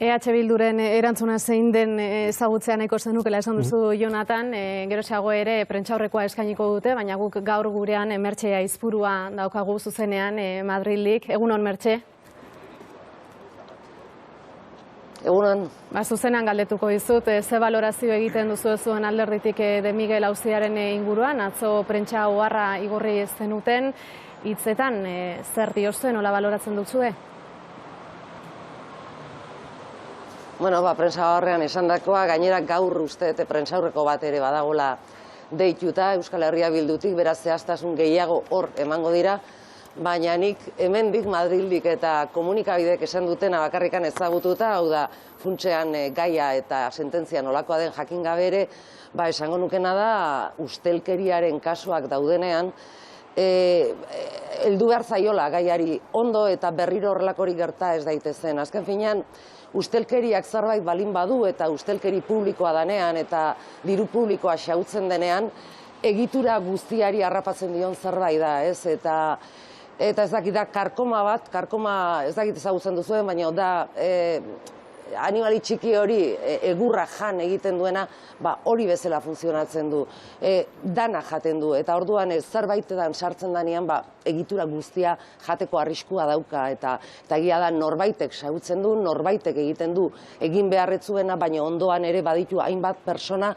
EH Bilduren erantzuna zein den ezagutzea nahiko zenukela esan duzu Jonatan, geroxeago ere prentsaurrekoa eskainiko dute, baina guk gaur gurean Mertxe Aizpurua daukagu zuzenean Madrildik. Egunon, Mertxe? Egunon. Zuzenean galdetuko dizut, ze balorazio egiten duzu zuen alderditik de Miguel auziaren inguruan, atzo prentsa oharra igorri zenuten, hitzetan zer diozuen, nola baloratzen duzue? Bueno, prentsa horrean esandakoa, gainera gaur uste eta prentsaurreko bat ere badagola deituta Euskal Herria Bildutik, beraz zehaztasun gehiago hor emango dira, baina nik hemendik Madrildik eta komunikabidek esan dutena bakarrikan ezagututa, hau da funtsean gaia eta sententzia nolakoa den jakin gabe ere, esango nukena da ustelkeriaren kasuak daudenean, heldu behar zaiola gaiari ondo eta berriro horrelakorik gerta ez daitezen. Azken finean, ustelkeriak zerbait balin badu eta ustelkeri publikoa danean eta diru publikoa xautzen denean, egitura guztiari harrapatzen dion zerbait da, ez? Eta ez dakit da karkoma bat, karkoma ez dakit ezagutzen duzuen, baina da animali txiki hori egurra jan egiten duena, hori bezala funtzionatzen du, dana jaten du, eta orduan zerbaitetan sartzen danean egitura guztia jateko arriskua dauka, eta egia da norbaitek xautzen du, norbaitek egiten du egin beharretzuena, baina ondoan ere baditu hainbat persona,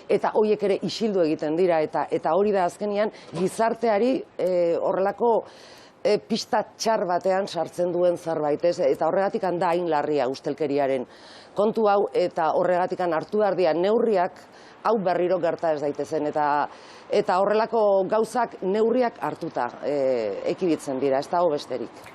eta horiek ere isildu egiten dira, eta hori da azkenean gizarteari horrelako pista txar batean sartzen duen zerbait, eta horregatik da hain larria ustelkeriaren kontu hau, eta horregatik hartu behar dira neurriak hau berriro gerta ez daitezen, eta horrelako gauzak neurriak hartuta ekiditzen dira, ez dago besterik.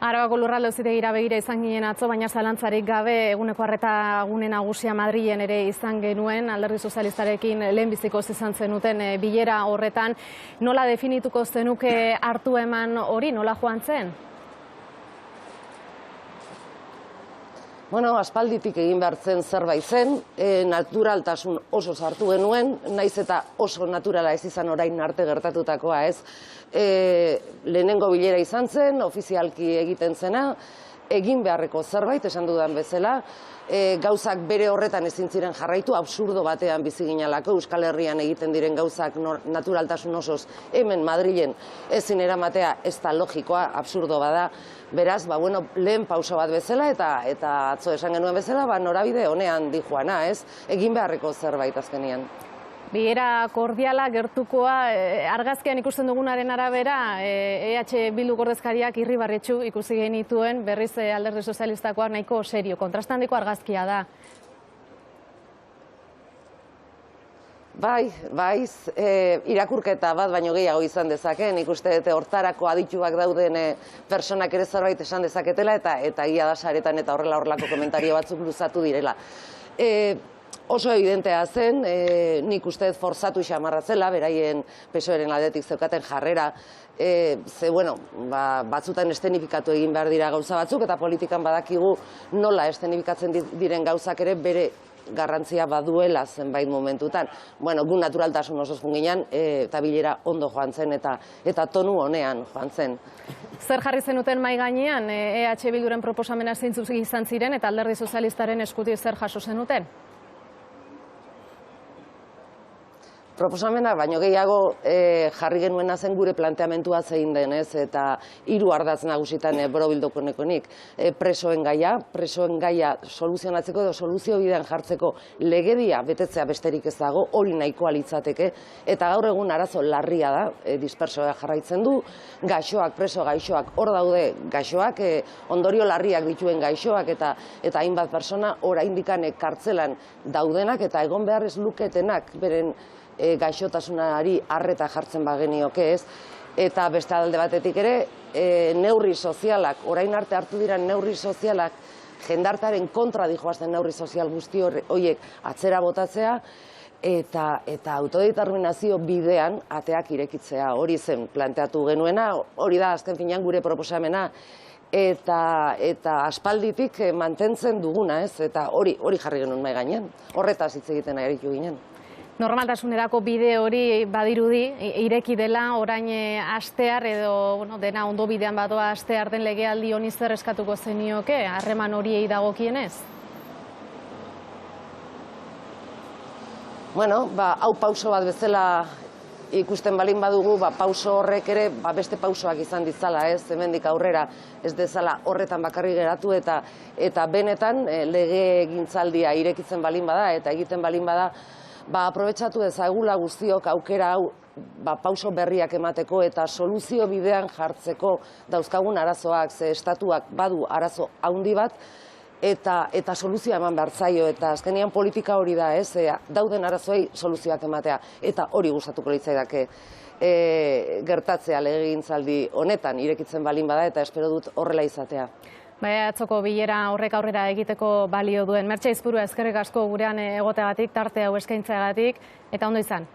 Arabako lurralde auzitegira begira izan ginen atzo, baina zalantzarik gabe eguneko arreta gune nagusia Madrilen ere izan genuen, Alderdi Sozialistarekin lehenbizikoz izan zenuten bilera horretan. Nola definituko zenuke hartu eman hori, nola joan zen? Bueno, aspalditik egin behar zen zerbait zen, naturaltasun oso sartu genuen, naiz eta oso naturala ez izan orain arte gertatutakoa ez. Lehenengo bilera izan zen, ofizialki egiten zena, egin beharreko zerbait, esan dudan bezala, gauzak bere horretan ezin ziren jarraitu, absurdo batean bizi ginelako, Euskal Herrian egiten diren gauzak naturaltasun osoz hemen Madrilen ezin eramatea ez da logikoa, absurdo bada. Beraz, lehen pauso bat bezala eta atzo esan genuen bezala, norabide honean dijoana, ez? Egin beharreko zerbait azkenian. Bilera kordiala gertukoa, argazkian ikusten dugunaren arabera, EH Bildu ordezkariak irribarretsu ikusi genituen, berriz Alderdi Sozialistakoak nahiko serio, kontrastandiko argazkia da. Bai, irakurketa bat baino gehiago izan dezake, nik uste hortarako adituak dauden personak ere zerbait esan dezaketela, eta egia da saretan eta horrelako komentario batzuk luzatu direla. Oso evidentea zen, nik uste forzatu xamarra zela, beraien PSOEren aldetik zeukaten jarrera, batzutan estenifikatu egin behar dira gauza batzuk, eta politikan badakigu nola estenifikatzen diren gauzak ere bere garrantzia baduela zenbait momentutan. Gu naturaltasun osoz junginan, eta bilera ondo joan zen, eta tonu honean joan zen. Zer jarri zenuten mahai gainean, EH Bilduren proposamena zeintzuk izan ziren, eta Alderdi Sozialistaren eskutik zer jaso zenuten? Proposamena, baino gehiago jarri genuena zen gure planteamentua zein denez, eta 3 ardatz nagusitan borobildokonekonik. Presoen gaia soluzionatzeko edo soluzio bidean jartzeko legedia betetzea besterik ez dago, hori nahikoa litzateke, eta gaur egun arazo larria da, dispersoa jarraitzen du, gaixoak, preso gaixoak, hor daude gaixoak, ondorio larriak dituen gaixoak, eta hainbat persona oraindikan kartzelan daudenak, eta egon behar ez luketenak beren gaixotasunari arreta jartzen bagenioke ez, eta beste alde batetik ere, neurri sozialak, orain arte hartu dira neurri sozialak, jendartaren kontra dijoazten neurri sozial guzti horiek atzera botatzea, eta autodeterminazio bidean ateak irekitzea, hori zen planteatu genuena, hori da azken finean gure proposamena, eta aspalditik mantentzen duguna ez, eta hori jarri genuen mahai gainean, horretaz hitz egiten aritu ginen. Normaltasunerako bide hori badirudi, ireki dela orain astear edo dena ondo bidean badoa astear den legealdi honi zer eskatuko zenioke, harreman horiei dagokienez? Bueno, hau pauso bat bezala ikusten balin badugu, pauso horrek ere beste pausoak izan ditzala, hemendik aurrera ez dezala horretan bakarrik geratu eta benetan legegintzaldia irekitzen balin bada eta egiten balin bada, aprobetxatu ezagula guztiok aukera hau pauso berriak emateko eta soluzio bidean jartzeko dauzkagun arazoak, ze estatuak badu arazo handi bat, eta soluzioa eman behar zaio, eta azkenean politika hori da, dauden arazoei soluzioak ematea, eta hori gustatuko litzaidake gertatzea legegintzaldi honetan irekitzen balin bada, eta espero dut horrela izatea. Baina atzoko bilera horrek aurrera egiteko balio duen. Mertxe Aizpurua, eskerrik asko gurean egoteagatik, tarte hau eskaintzeagatik, eta ondo izan.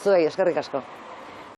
Zuei, eskerrik asko.